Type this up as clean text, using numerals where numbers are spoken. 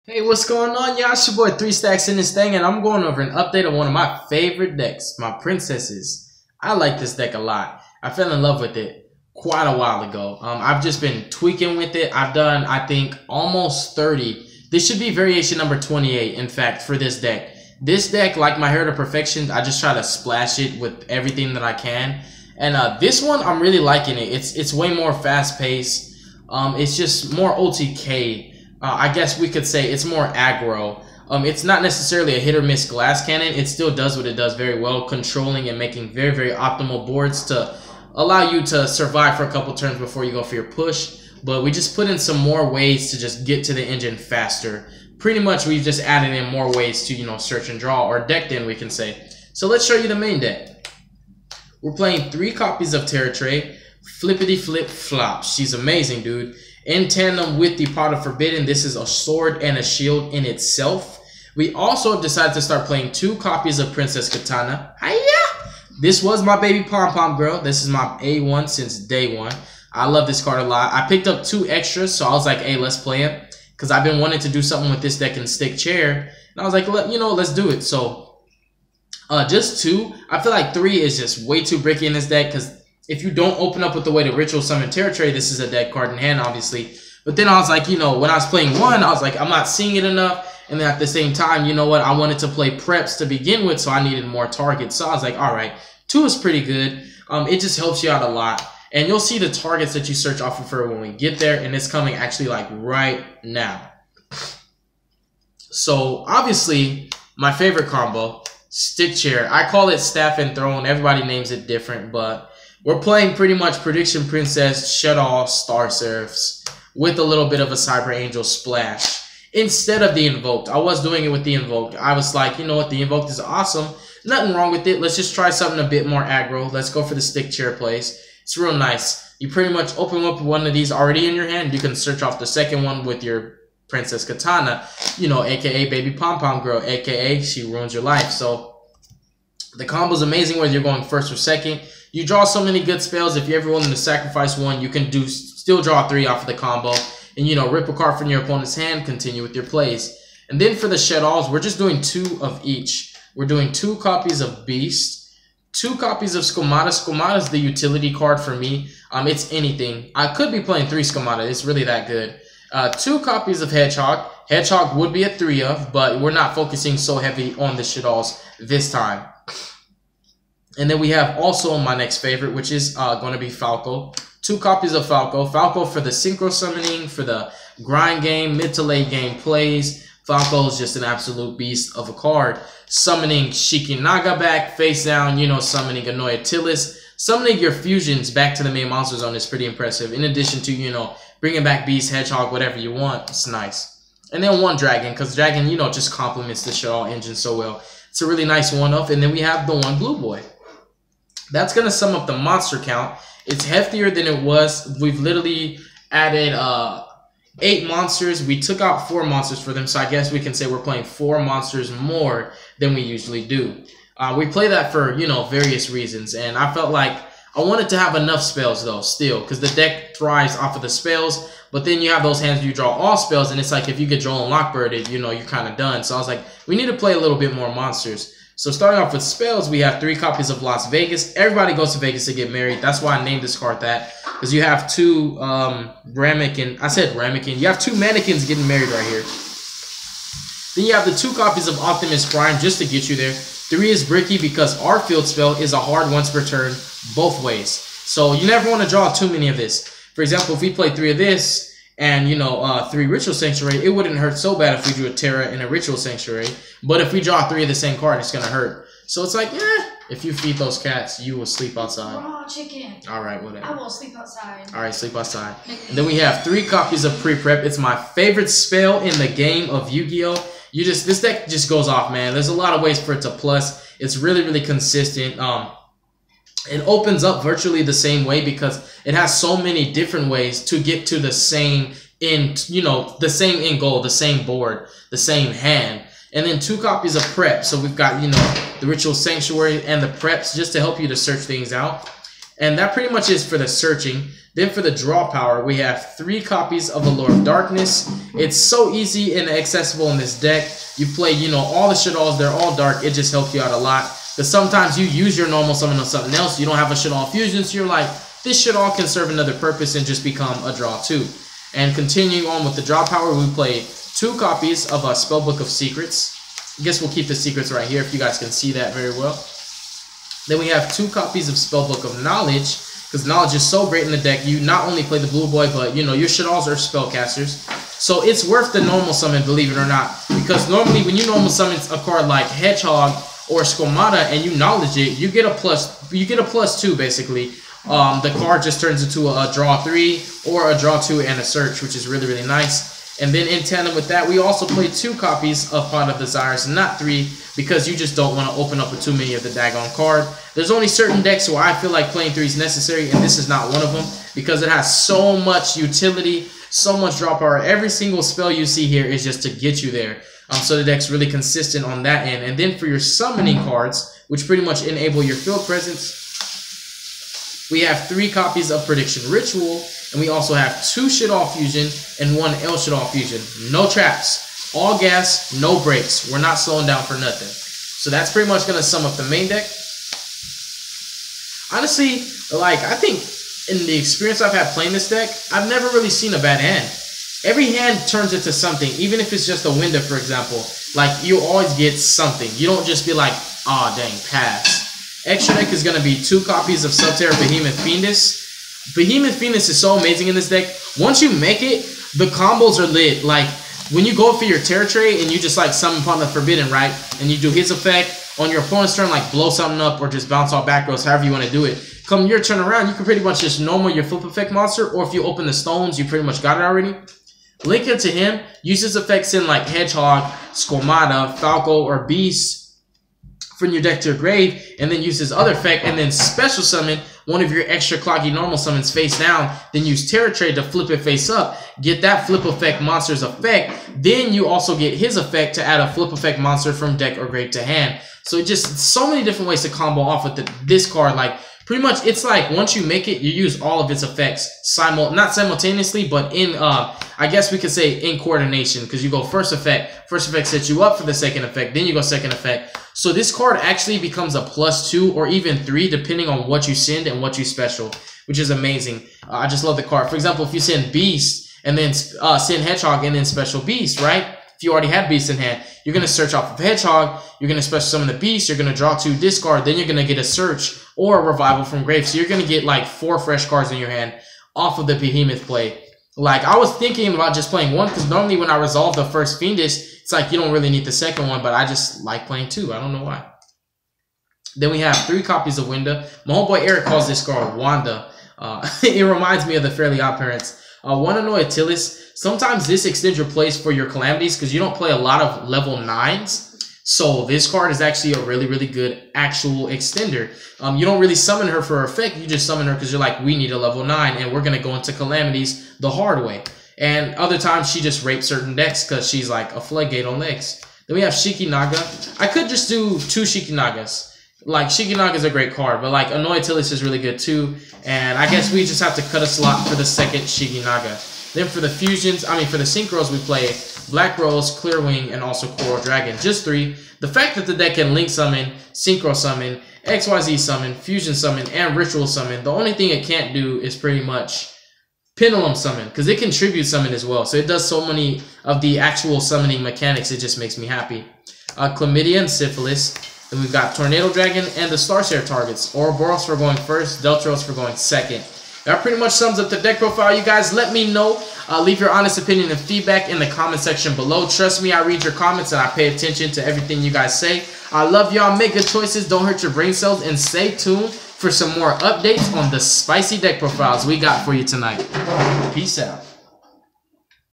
Hey, what's going on, y'all? It's your boy 3 Stacks in this thing, and I'm going over an update on one of my favorite decks, my Princesses. I like this deck a lot. I fell in love with it quite a while ago. I've just been tweaking with it. I've done, I think, almost 30. This should be variation number 28, in fact, for this deck. This deck, like my Hair to Perfection, I just try to splash it with everything that I can. And this one, I'm really liking it. It's way more fast-paced. It's just more OTK. I guess we could say it's more aggro. It's not necessarily a hit or miss glass cannon. It still does what it does very well, controlling and making very, very optimal boards to allow you to survive for a couple turns before you go for your push. But we just put in some more ways to just get to the engine faster. Pretty much we've just added in more ways to, you know, search and draw, or decked in, we can say. So let's show you the main deck. We're playing 3 copies of Terra Tray. Flippity flip flop. She's amazing, dude. In tandem with the Pot of Forbidden, this is a sword and a shield in itself. We also have decided to start playing 2 copies of Princess Katana. Hiya! This was my baby pom-pom girl. This is my A1 since day one. I love this card a lot. I picked up 2 extras, so I was like, hey, let's play it. Because I've been wanting to do something with this deck in Stick Chair. And I was like, let's do it. So, just 2. I feel like 3 is just way too bricky in this deck, because if you don't open up with the way to Ritual Summon Terra Tray, this is a dead card in hand, obviously. But then I was like, when I was playing 1, I was like, I'm not seeing it enough. And then at the same time, you know what? I wanted to play preps to begin with, so I needed more targets. So I was like, all right, 2 is pretty good. It just helps you out a lot. And you'll see the targets that you search off of her when we get there. And it's coming actually like right now. So obviously, my favorite combo, Stick Chair. I call it Staff and Throne. Everybody names it different, but we're playing pretty much Prediction Princess, Shaddoll, Star Seraphs with a little bit of a Cyber Angel splash instead of the Invoked. I was doing it with the Invoked. I was like, you know what, the Invoked is awesome. Nothing wrong with it. Let's just try something a bit more aggro. Let's go for the Stick Chair plays. It's real nice. You pretty much open up one of these already in your hand. You can search off the second one with your Princess Katana, aka Baby Pom Pom Girl, aka she ruins your life. So the combo's amazing whether you're going first or second. You draw so many good spells. If you're ever willing to sacrifice 1, you can still draw 3 off of the combo. And, rip a card from your opponent's hand, continue with your plays. And then for the Shaddolls, we're just doing 2 of each. We're doing 2 copies of Beast, 2 copies of Skomata. Skomata is the utility card for me. It's anything. I could be playing 3 Skomata. It's really that good. 2 copies of Hedgehog. Hedgehog would be a 3 of, but we're not focusing so heavy on the Shaddolls this time. And then we have also my next favorite, which is going to be Falco. 2 copies of Falco. Falco for the synchro summoning, for the grind game, mid to late game plays. Falco is just an absolute beast of a card. Summoning Shikinaga back, face down, summoning Anoyatilis. Summoning your fusions back to the main monster zone is pretty impressive. In addition to, bringing back Beast, Hedgehog, whatever you want. It's nice. And then 1 Dragon, because Dragon, just complements the Shaddoll engine so well. It's a really nice one-off. And then we have the 1 Blue Boy. That's going to sum up the monster count. It's heftier than it was. We've literally added 8 monsters. We took out 4 monsters for them, so I guess we can say we're playing 4 monsters more than we usually do. We play that for, various reasons, and I felt like I wanted to have enough spells, though, still, because the deck thrives off of the spells, but then you have those hands where you draw all spells, and it's like if you get Joel and Lockbirded, you're kind of done. So I was like, we need to play a little bit more monsters. So starting off with spells, we have 3 copies of Las Vegas. Everybody goes to Vegas to get married. That's why I named this card that. Because you have 2 Ramekin. I said Ramekin. You have 2 mannequins getting married right here. Then you have the 2 copies of Optimus Prime just to get you there. 3 is bricky because our field spell is a hard once per turn both ways. So you never want to draw too many of this. For example, if we play 3 of this and, 3 Ritual Sanctuary, it wouldn't hurt so bad if we drew a Terra and a Ritual Sanctuary. But if we draw 3 of the same card, it's going to hurt. So it's like, if you feed those cats, you will sleep outside. Raw chicken. All right, whatever. I will sleep outside. All right, sleep outside. And then we have 3 copies of Pre-Prep. It's my favorite spell in the game of Yu-Gi-Oh! This deck just goes off, man. There's a lot of ways for it to plus. It's really, really consistent. It opens up virtually the same way because it has so many different ways to get to the same the same end goal, the same board, the same hand. And then 2 copies of Prep. So we've got, the Ritual Sanctuary and the Preps just to help you to search things out. And that pretty much is for the searching. Then for the draw power, we have 3 copies of the Lord of Darkness. It's so easy and accessible in this deck. You play, you know, all the Shaddolls, they're all dark. It just helps you out a lot. Because sometimes you use your normal summon on something else. You don't have a Shaddoll fusion, so you're like, this Shaddoll can serve another purpose and just become a draw 2. And continuing on with the draw power, we play 2 copies of a Spellbook of Secrets. I guess we'll keep the secrets right here if you guys can see that very well. Then we have 2 copies of Spellbook of Knowledge, because Knowledge is so great in the deck. You not only play the blue boy, but you know, your Shaddolls are spellcasters. So it's worth the normal summon, believe it or not. Because normally when you normal summon a card like Hedgehog or Squamata and you knowledge it, you get a +2 basically. The card just turns into a draw 3 or a draw 2 and a search, which is really, really nice. And then in tandem with that, we also play 2 copies of Pot of Desires, not 3, because you just don't want to open up with too many of the daggone card. There's only certain decks where I feel like playing 3 is necessary, and this is not one of them, because it has so much utility, so much draw power. Every single spell you see here is just to get you there. So the deck's really consistent on that end. And then for your summoning cards, which pretty much enable your field presence, we have 3 copies of Prediction Ritual, and we also have 2 Shaddoll Fusion and 1 El Shaddoll Fusion. No traps, all gas, no breaks. We're not slowing down for nothing. So that's pretty much going to sum up the main deck. Honestly, like, I think in the experience I've had playing this deck, I've never really seen a bad hand. Every hand turns into something, even if it's just a window, for example. Like, you always get something. You don't just be like, aw, dang, pass. Extra deck is going to be 2 copies of Subterra Behemoth Fiendus. Behemoth Fiendus is so amazing in this deck. Once you make it, the combos are lit. Like, when you go for your Terra Tray and you just, like, summon upon the Forbidden, right? And you do his effect on your opponent's turn, like, blow something up or just bounce off back rows, however you want to do it. Come your turn around, you can pretty much just normal your flip effect monster, or if you open the stones, you pretty much got it already. Link it to him, use his effects in, like, Hedgehog, Squamata, Falco, or Beast from your deck to your grave, and then use his other effect, and then special summon one of your extra cloggy normal summons face down, then use Terra Trade to flip it face up, get that flip effect monster's effect, then you also get his effect to add a flip effect monster from deck or grave to hand. So just so many different ways to combo off with this card. Like, pretty much it's like once you make it, you use all of its effects not simultaneously, but in I guess we could say in coordination, because you go first effect sets you up for the second effect, then you go second effect. So this card actually becomes a +2 or even 3 depending on what you send and what you special, which is amazing. I just love the card. For example, if you send Beast and then send Hedgehog and then special Beast, right? If you already have Beast in hand, you're going to search off of Hedgehog, you're going to special summon the Beast, you're going to draw 2 discard, then you're going to get a search or a revival from grave. So you're going to get like 4 fresh cards in your hand off of the Behemoth play. Like, I was thinking about just playing 1, because normally when I resolve the first Fiendish, it's like you don't really need the second one, but I just like playing 2. I don't know why. Then we have 3 copies of Winda. My homeboy Eric calls this card Wanda. It reminds me of the Fairly Odd Parents. Wanna know Atilis? Sometimes this extends your plays for your Calamities, because you don't play a lot of level 9s. So this card is actually a really, really good actual extender. You don't really summon her for her effect. You just summon her because you're like, we need a level 9, and we're going to go into Calamities the hard way. And other times, she just rapes certain decks because she's like a floodgate on legs. Then we have Shikinaga. I could just do 2 Shikinagas. Like, Shikinaga is a great card, but like, Annoy Atilis is really good too. And I guess we just have to cut a slot for the second Shikinaga. Then for the fusions, for the synchros, we play Black Rose, Clear Wing, and also Coral Dragon. Just 3. The fact that the deck can Link Summon, Synchro Summon, XYZ Summon, Fusion Summon, and Ritual Summon, the only thing it can't do is pretty much Pendulum Summon, because it can Tribute Summon as well. So it does so many of the actual summoning mechanics, it just makes me happy. Chlamydia and Syphilis. Then we've got Tornado Dragon and the Starshare targets. Ouroboros for going first, Deltros for going second. That pretty much sums up the deck profile. You guys, let me know. Leave your honest opinion and feedback in the comment section below. Trust me, I read your comments and I pay attention to everything you guys say. I love y'all. Make good choices. Don't hurt your brain cells. And stay tuned for some more updates on the spicy deck profiles we got for you tonight. Peace out.